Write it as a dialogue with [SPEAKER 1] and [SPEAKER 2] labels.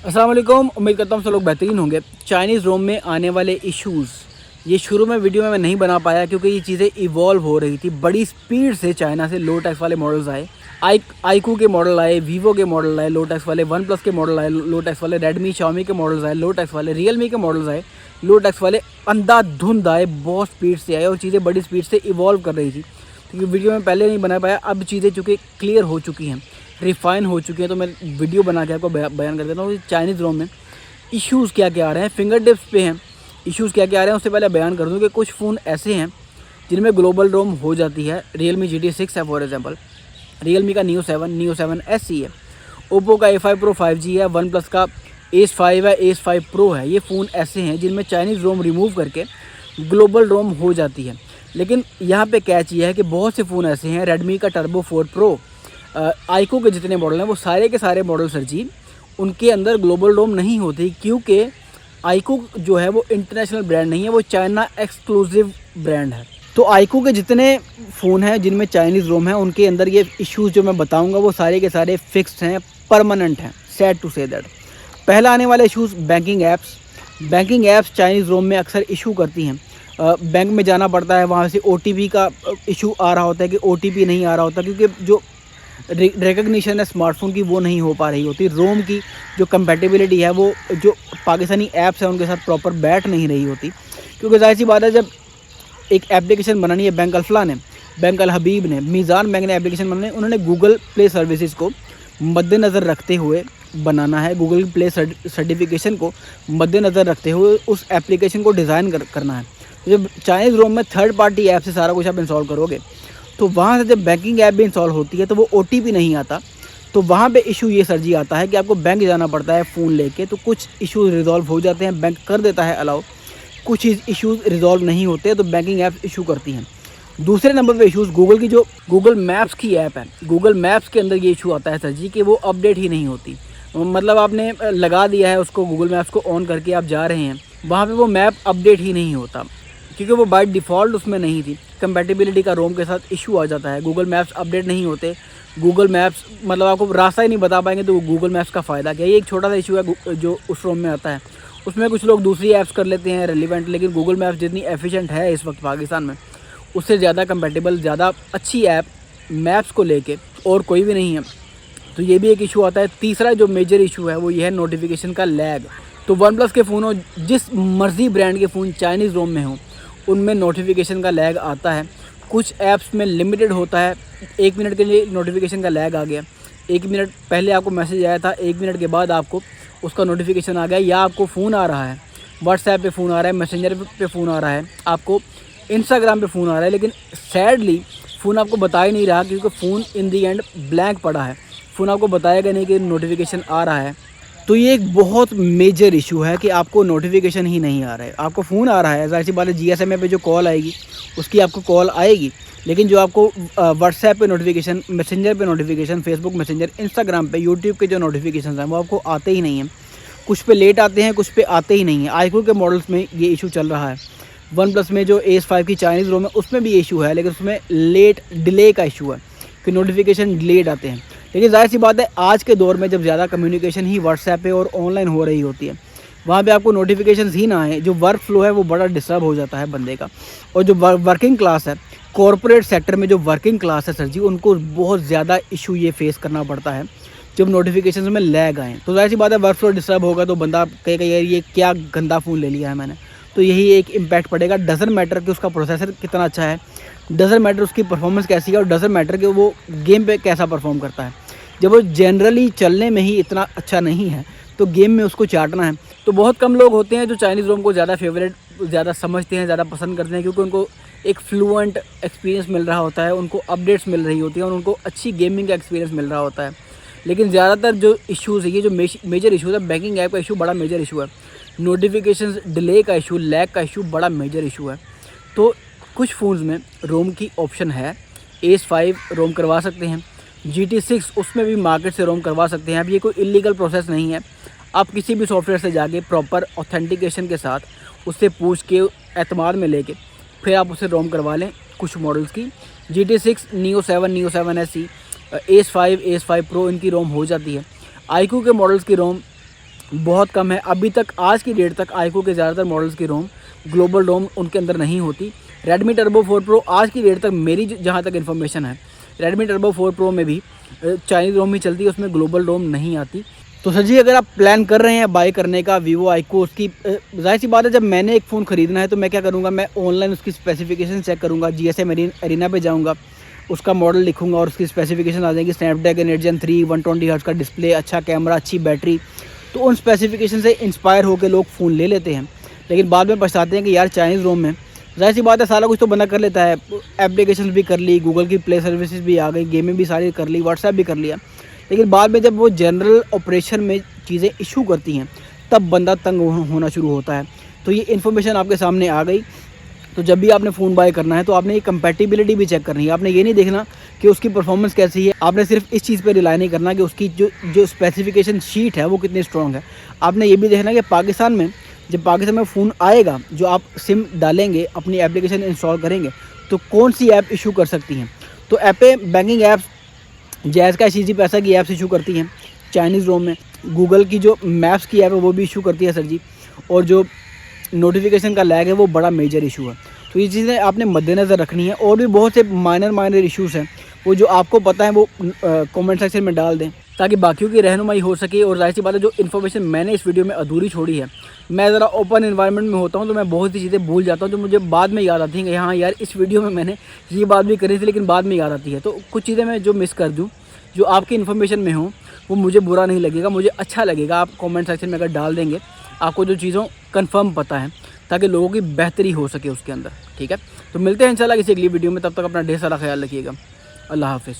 [SPEAKER 1] अस्सलाम वालेकुम। उम्मीद करता हूँ सब लोग बेहतरीन होंगे। चाइनीज़ रोम में आने वाले इश्यूज़ ये शुरू में वीडियो में मैं नहीं बना पाया क्योंकि ये चीज़ें इवॉल्व हो रही थी बड़ी स्पीड से। चाइना से लो टैक्स वाले मॉडल्स आए, आईकू के मॉडल आए, वीवो के मॉडल आए लो टैक्स वाले, वन प्लस के मॉडल आए लो टैक्स वाले, रेडमी शाओमी के मॉडल्स आए लो टैक्स वाले, रियलमी के मॉडल्स आए लो टैक्स वाले। अंधाधुंध आए, बहुत स्पीड से आए और चीज़ें बड़ी स्पीड से इवॉल्व कर रही थी क्योंकि वीडियो में पहले नहीं बना पाया। अब चीज़ें चूँकि क्लियर हो चुकी हैं, रिफाइन हो चुकी हैं, तो मैं वीडियो बना के आपको बयान कर देता हूँ चाइनीज़ रोम में इश्यूज़ क्या क्या आ रहे हैं। फिंगर टिप्स पे हैं इश्यूज़ क्या क्या आ रहे हैं। उससे पहले बयान कर दूं कि कुछ फ़ोन ऐसे हैं जिनमें ग्लोबल रोम हो जाती है। रियलमी GT6 है फॉर एग्जांपल, रियलमी का Neo 7 SE है, ओप्पो का A5 Pro 5G है, वन प्लस का Ace 5 है, Ace 5 Pro है। ये फ़ोन ऐसे हैं जिनमें चाइनीज़ रोम रिमूव करके ग्लोबल रोम हो जाती है। लेकिन यहाँ पे कैच ये है कि बहुत से फ़ोन ऐसे हैं, रेडमी का Turbo 4 Pro, आईकू के जितने मॉडल हैं वो सारे के सारे मॉडल सर जी उनके अंदर ग्लोबल रोम नहीं होती क्योंकि आईकू जो है वो इंटरनेशनल ब्रांड नहीं है, वो चाइना एक्सक्लूसिव ब्रांड है। तो आईकू के जितने फ़ोन हैं जिनमें चाइनीज़ रोम है उनके अंदर ये इश्यूज़ जो मैं बताऊंगा वो सारे के सारे फिक्स्ड हैं, परमानेंट हैं। Sad to say that. पहला आने वाला issues banking apps Chinese ROM में अक्सर इशू करती हैं। बैंक में जाना पड़ता है, वहाँ से OTP का इशू आ रहा होता है कि OTP नहीं आ रहा होता क्योंकि जो रिकग्निशन है स्मार्टफोन की वो नहीं हो पा रही होती। रोम की जो कंपैटिबिलिटी है वो जो पाकिस्तानी ऐप्स हैं उनके साथ प्रॉपर बैठ नहीं रही होती क्योंकि जाहिर सी बात है जब एक एप्लीकेशन बनानी है, बैंक अल्फला ने, बैंक अल हबीब ने, मीज़ान बैंक ने एप्लीकेशन बनानी, उन्होंने गूगल प्ले सर्विसेज को मद्देनज़र रखते हुए बनाना है। गूगल प्ले सर्टिफिकेशन को मद्देनज़र रखते हुए उस एप्लीकेशन को डिज़ाइन करना है। तो जब चाइनीज़ रोम में थर्ड पार्टी ऐप से सारा कुछ आप इंस्टॉल करोगे तो वहाँ से जब बैंकिंग ऐप भी इंस्टॉल होती है तो वो OTP नहीं आता। तो वहाँ पे इशू ये सर जी आता है कि आपको बैंक जाना पड़ता है फ़ोन लेके। तो कुछ इश्यूज़ रिजॉल्व हो जाते हैं, बैंक कर देता है अलाउ, कुछ इश्यूज़ रिजॉल्व नहीं होते तो बैंकिंग ऐप इशू करती हैं। दूसरे नंबर पे इशूज़ गूगल की जो गूगल मैप्स की ऐप है, गूगल मैप्स के अंदर ये इशू आता है सर जी कि वो अपडेट ही नहीं होती। मतलब आपने लगा दिया है उसको, गूगल मैप्स को ऑन करके आप जा रहे हैं, वहाँ पर वो मैप अपडेट ही नहीं होता क्योंकि वो बाय डिफ़ॉल्ट उसमें नहीं थी। कंपैटिबिलिटी का रोम के साथ इशू आ जाता है, गूगल मैप्स अपडेट नहीं होते। गूगल मैप्स मतलब आपको रास्ता ही नहीं बता पाएंगे तो गूगल मैप्स का फ़ायदा क्या है। ये एक छोटा सा इशू है जो उस रोम में आता है। उसमें कुछ लोग दूसरी ऐप्स कर लेते हैं रेलिवेंट, लेकिन गूगल मैप्स जितनी एफिशिएंट है इस वक्त पाकिस्तान में उससे ज़्यादा कंपैटिबल, ज़्यादा अच्छी ऐप मैप्स को लेके और कोई भी नहीं है। तो ये भी एक इशू आता है। तीसरा जो मेजर इशू है वो ये है नोटिफिकेशन का लैग। तो वन प्लस के फ़ोन हो, जिस मर्ज़ी ब्रांड के फ़ोन चाइनीज़ रोम में हो, उनमें नोटिफिकेशन का लैग आता है। कुछ ऐप्स में लिमिटेड होता है, 1 मिनट के लिए नोटिफिकेशन का लैग आ गया। 1 मिनट पहले आपको मैसेज आया था, 1 मिनट के बाद आपको उसका नोटिफिकेशन आ गया, या आपको फ़ोन आ रहा है, व्हाट्सएप पे फ़ोन आ रहा है, मैसेंजर पे फ़ोन आ रहा है, आपको इंस्टाग्राम पे फ़ोन आ रहा है, लेकिन सैडली फ़ोन आपको बता ही नहीं रहा क्योंकि phone in the and blank पड़ा है। फ़ोन आपको बताएगा नहीं कि नोटिफिकेशन आ रहा है। तो ये एक बहुत मेजर इशू है कि आपको नोटिफिकेशन ही नहीं आ रहा है। आपको फ़ोन आ रहा है, ज़ाहिर सी बात है GSMA पे जो कॉल आएगी उसकी आपको कॉल आएगी, लेकिन जो आपको व्हाट्सएप पे नोटिफिकेशन, मैसेंजर पे नोटिफिकेशन, फेसबुक मैसेंजर, इंस्टाग्राम पे, यूट्यूब के जो नोटिफिकेशन हैं वो आपको आते ही नहीं हैं। कुछ पे लेट आते हैं, कुछ पे आते ही नहीं हैं। आईक्यू के मॉडल्स में ये इशू चल रहा है। वन प्लस में जो Ace 5 की चाइनीज़ रोम है उसमें भी इशू है, लेकिन उसमें डिले का इशू है कि नोटिफिकेशन डिलेड आते हैं। लेकिन जाहिर सी बात है आज के दौर में जब ज़्यादा कम्युनिकेशन ही व्हाट्सएप पे और ऑनलाइन हो रही होती है, वहाँ पे आपको नोटिफिकेशंस ही ना आए, जो वर्क फ्लो है वो बड़ा डिस्टर्ब हो जाता है बंदे का। और जो वर्किंग क्लास है, कॉरपोरेट सेक्टर में जो वर्किंग क्लास है सर जी, उनको बहुत ज़्यादा इशू ये फेस करना पड़ता है जब नोटिफिकेशन में लैग आएँ। तो जाहिर सी बात है वर्क फ्लो डिस्टर्ब होगा तो बंदा कहेगा यार ये क्या गंदा फ़ोन ले लिया है मैंने। तो यही एक इम्पैक्ट पड़ेगा। डजंट मैटर कि उसका प्रोसेसर कितना अच्छा है, डजंट मैटर उसकी परफॉर्मेंस कैसी है, और डजंट मैटर कि वो गेम पे कैसा परफॉर्म करता है। जब वो जनरली चलने में ही इतना अच्छा नहीं है तो गेम में उसको चाटना है। तो बहुत कम लोग होते हैं जो चाइनीज़ रोम को ज़्यादा फेवरेट, ज़्यादा समझते हैं, ज़्यादा पसंद करते हैं क्योंकि उनको एक फ्लुएंट एक्सपीरियंस मिल रहा होता है, उनको अपडेट्स मिल रही होती हैं और उनको अच्छी गेमिंग का एक्सपीरियंस मिल रहा होता है। लेकिन ज़्यादातर जो इश्यूज़ है, ये जो मेजर इशू है, बैंकिंग ऐप का इशू बड़ा मेजर इशू है, नोटिफिकेशन डिले का इशू, लैग का इशू बड़ा मेजर इशू है। तो कुछ फ़ोन्स में रोम की ऑप्शन है, Ace 5 रोम करवा सकते हैं, GT6 उसमें भी मार्केट से रोम करवा सकते हैं। अब ये कोई इलीगल प्रोसेस नहीं है। आप किसी भी सॉफ्टवेयर से जाके प्रॉपर ऑथेंटिकेशन के साथ उससे पूछ के एतमाद में लेके फिर आप उसे रोम करवा लें कुछ मॉडल्स की। GT6, Neo 7 SE, Ace 5 Pro इनकी रोम हो जाती है। आईक्यू के मॉडल्स की रोम बहुत कम है। अभी तक आज की डेट तक आईक्यू के ज़्यादातर मॉडल्स की रोम ग्लोबल रोम उनके अंदर नहीं होती। रेडमी टर्बो 4 प्रो आज की डेट तक मेरी जहाँ तक इन्फॉर्मेशन है, रेडमी टर्बो 4 प्रो में भी चाइनीज़ रोम ही चलती है, उसमें ग्लोबल रोम नहीं आती। तो सर जी, अगर आप प्लान कर रहे हैं बाय करने का वीवो आईक्यू, उसकी जाहिर सी बात है, जब मैंने एक फ़ोन ख़रीदना है तो मैं क्या करूँगा, मैं ऑनलाइन उसकी स्पेसिफिकेशन चेक करूँगा, GSM एरिना पे जाऊँगा, उसका मॉडल लिखूँगा और उसकी स्पेसिफिकेशन आ जाएगी। स्नैपड्रैगन 8 Gen 3, 120 हर्ट्ज़ का डिस्प्ले, अच्छा कैमरा, अच्छी बैटरी। तो उन स्पेसिफिकेशन से इंस्पायर होकर लोग फ़ोन ले लेते हैं, लेकिन बाद में पछताते हैं कि यार चाइनीज़ रोम में जाहिर सी बात है सारा कुछ तो बंदा कर लेता है, एप्लीकेशन भी कर ली, गूगल की प्ले सर्विसेज भी आ गई, गेमिंग भी सारी कर ली, व्हाट्सएप भी कर लिया, लेकिन बाद में जब वो जनरल ऑपरेशन में चीज़ें इशू करती हैं तब बंदा तंग होना शुरू होता है। तो ये इन्फॉर्मेशन आपके सामने आ गई। तो जब भी आपने फ़ोन बाय करना है तो आपने ये कंपैटिबिलिटी भी चेक करनी है। आपने ये नहीं देखना कि उसकी परफॉर्मेंस कैसी है, आपने सिर्फ इस चीज़ पे रिलाई नहीं करना कि उसकी जो स्पेसिफिकेशन शीट है वो कितनी स्ट्रॉन्ग है। आपने ये भी देखना कि पाकिस्तान में जब पाकिस्तान में फ़ोन आएगा, जो आप सिम डालेंगे, अपनी एप्लीकेशन इंस्टॉल करेंगे, तो कौन सी ऐप इशू कर सकती हैं। तो ऐपें, बैंकिंग ऐप्स, जैज़ का CG पैसा की ऐप्स इशू करती हैं चाइनीज़ रोम में। गूगल की जो मैप्स की ऐप है वो भी इशू करती है सर जी। और जो नोटिफिकेशन का लैग है वो बड़ा मेजर इशू है। तो ये चीज़ें आपने मद्देनज़र रखनी है। और भी बहुत से माइनर इशूज़ हैं, वो जो आपको पता है वो कमेंट सेक्शन में डाल दें ताकि बाकियों की रहनुमाई हो सके। और जाहिर सी बात है, जो इन्फॉर्मेशन मैंने इस वीडियो में अधूरी छोड़ी है, मैं ज़रा ओपन एनवायरनमेंट में होता हूँ तो मैं बहुत सी चीज़ें भूल जाता हूँ जो मुझे बाद में याद आती हैं कि हाँ यार, इस वीडियो में मैंने ये बात भी करी थी, लेकिन बाद में याद आती है। तो कुछ चीज़ें मैं जो मिस कर दूँ, जो आपकी इन्फॉर्मेशन में हो, वो मुझे बुरा नहीं लगेगा, मुझे अच्छा लगेगा। आप कमेंट सेक्शन में अगर डाल देंगे आपको जो चीज़ों कंफर्म पता है, ताकि लोगों की बेहतरी हो सके उसके अंदर। ठीक है, तो मिलते हैं इंशाल्लाह किसी अगली वीडियो में। तब तक अपना ढेर सारा ख्याल रखिएगा। अल्लाह हाफिज़।